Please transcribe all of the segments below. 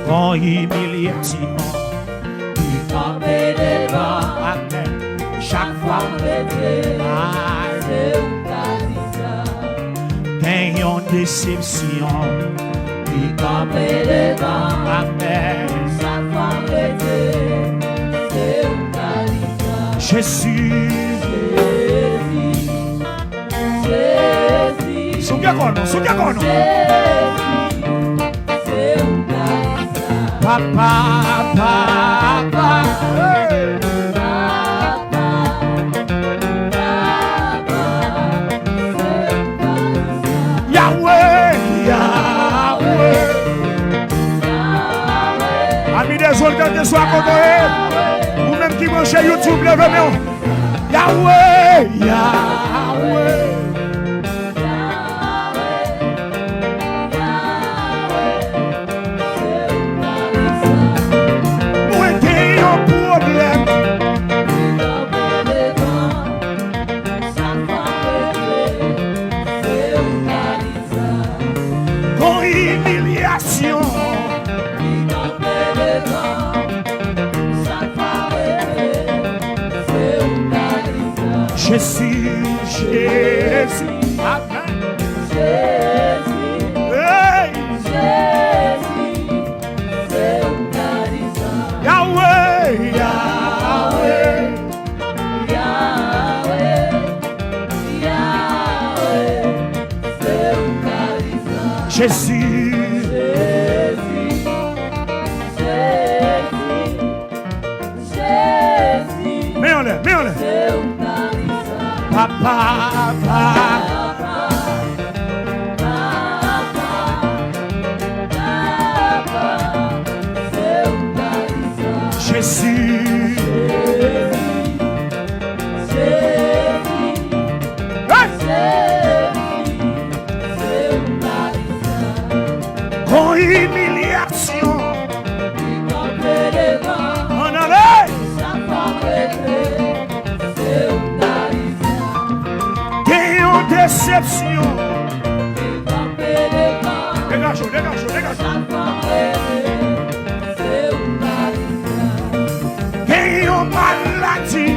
en humiliation. Camper devant, Amen. Chaque fois, c'est un gagne en déception. camper devant, Amen. chaque fois c'est un Jésus. Jésus, Souviens qu'on nous, souviens qu'on nous. c'est un Papa, papa. Hey. Yahweh, Yahweh. Amis des autres, quand ils sont à côté, ou même qui mangent YouTube, levez-moi. Yahweh, Yahweh. Nous étions un problème. Con humiliation. Jésus, Jésus. Amen. Hey. Yahweh, Yahweh. Jésus. Mets-en-le, mets-en-le. Papa, papa. Jésus. Con humiliation. En allait. Gagne en déception. Dégage, dégage, dégage. Gagne en maladie.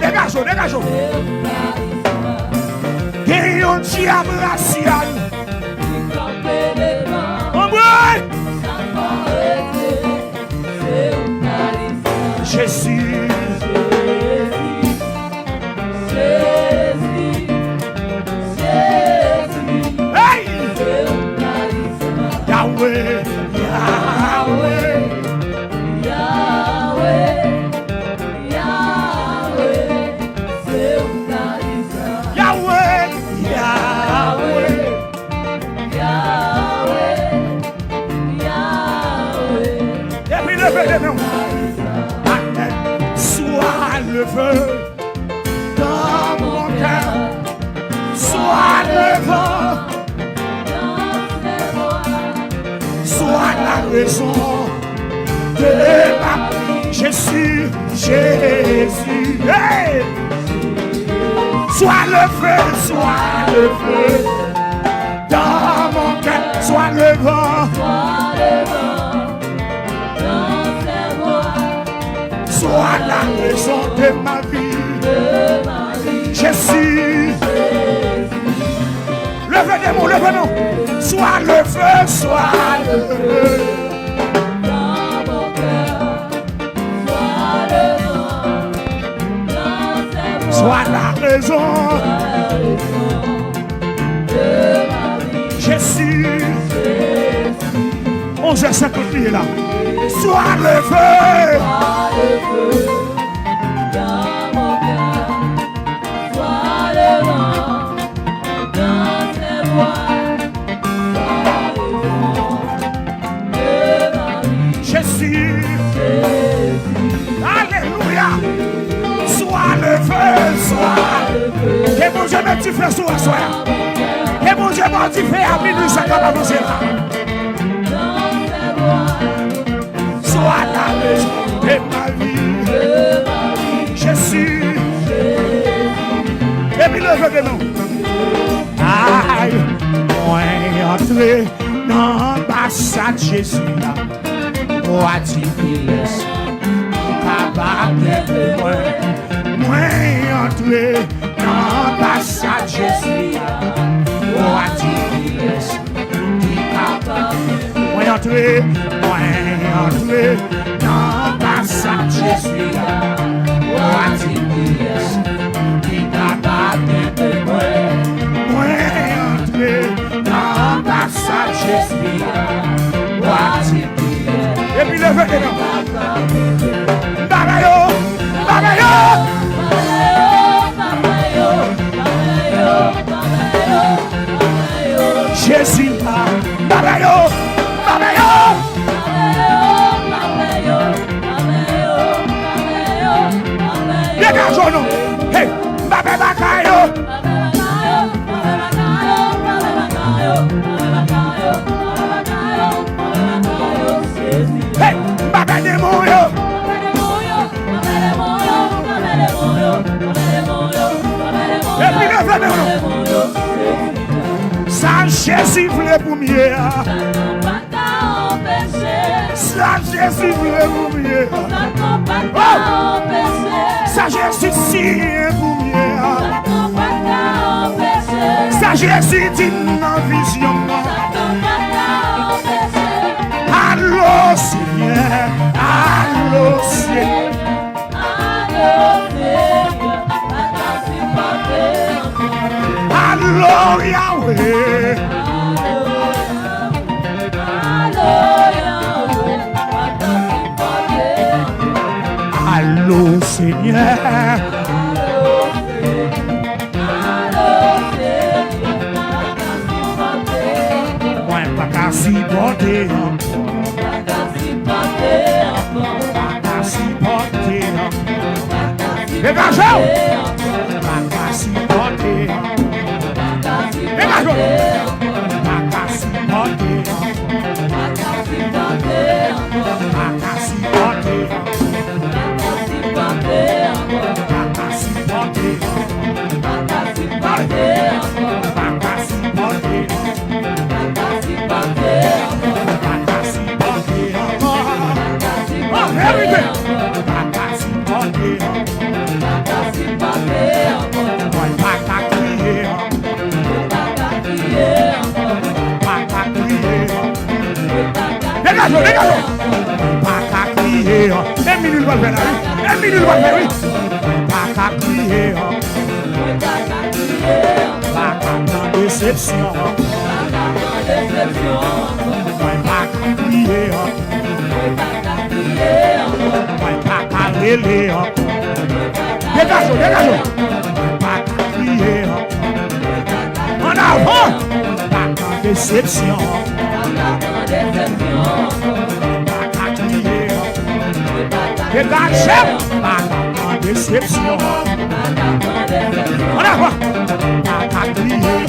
Dégage, dégage. Gagne en diable racial. Jésus. Hey! Yahweh, Yahweh. Yahweh, Yahweh. Et puis levez les mains. Amen. Sois le feu dans mon cœur. Sois le vent. Sois la raison de ma vie. Jésus, Jésus. Hey! Sois le feu dans mon cœur. Sois le vent. Sois la raison de ma vie. Jésus. Levez-nous, levez-nous. Sois le feu, sois le feu. Sois la raison. Jésus. 11h50 là. Sois le feu. Jésus. Alléluia. Sois le feu, sois. Que mon Dieu me dit frère soir. Que mon Dieu m'a dit fait à minuit, ça va avancer là. Sois la raison de ma vie. Jésus. Et puis levez-nous. Aïe. entrer dans l'ambassade Jésus là. Oh, a dit yes. Capable moi. Moi entrer dans l'ambassade Jésus là. Oh, a dit yes. Moi entrer dans l'ambassade Jésus là. Oh, a dit yes. Capable moi. Moi entrer dans l'ambassade Jésus là. Oh, a dit yes. Et puis levez-les là. Bagayo. Jésus là. Bagayo. Dégageons-nous. Hey, bagayo. Hey, bagayo. Et puis levez-nous. Ça Jésus voulait pour mieux. Ça Jésus voulait pour mieux. Ça Jésus signe pour mieux. Ça Jésus dit dans vision. Allô Seigneur, allô Seigneur. Allô Yahweh. Allô Seigneur. Moi pas qu'à s'y porter encore. Pas qu'à s'y porter encore. Dégagez! Pas qu'à s'y porter encore. Dégagez! Pas qu'à s'y porter encore. Pas qu'à s'y porter Dégagez! Pas qu'à crier. Un minute va faire là. Un minute va faire oui. Pas qu'à crier. Pas qu'à déception. Pas qu'à crier. Pas qu'à rêler. Dégagez! Pas qu'à crier. En avant. Pas qu'à déception. Dégagez! Pas qu'à déception. En avant! Pas qu'à crier.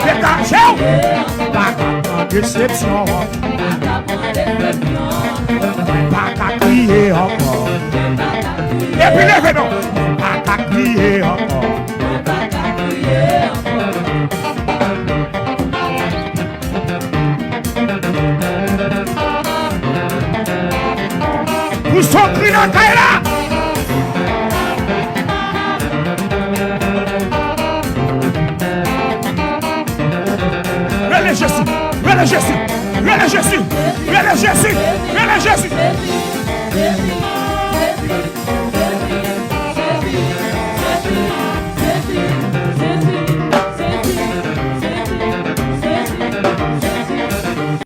Dégagez! Pas qu'à déception. Pas qu'à crier encore. Et puis levez-nous! Pas qu'à crier encore. Vous sont pris dans la là. Relais Jésus.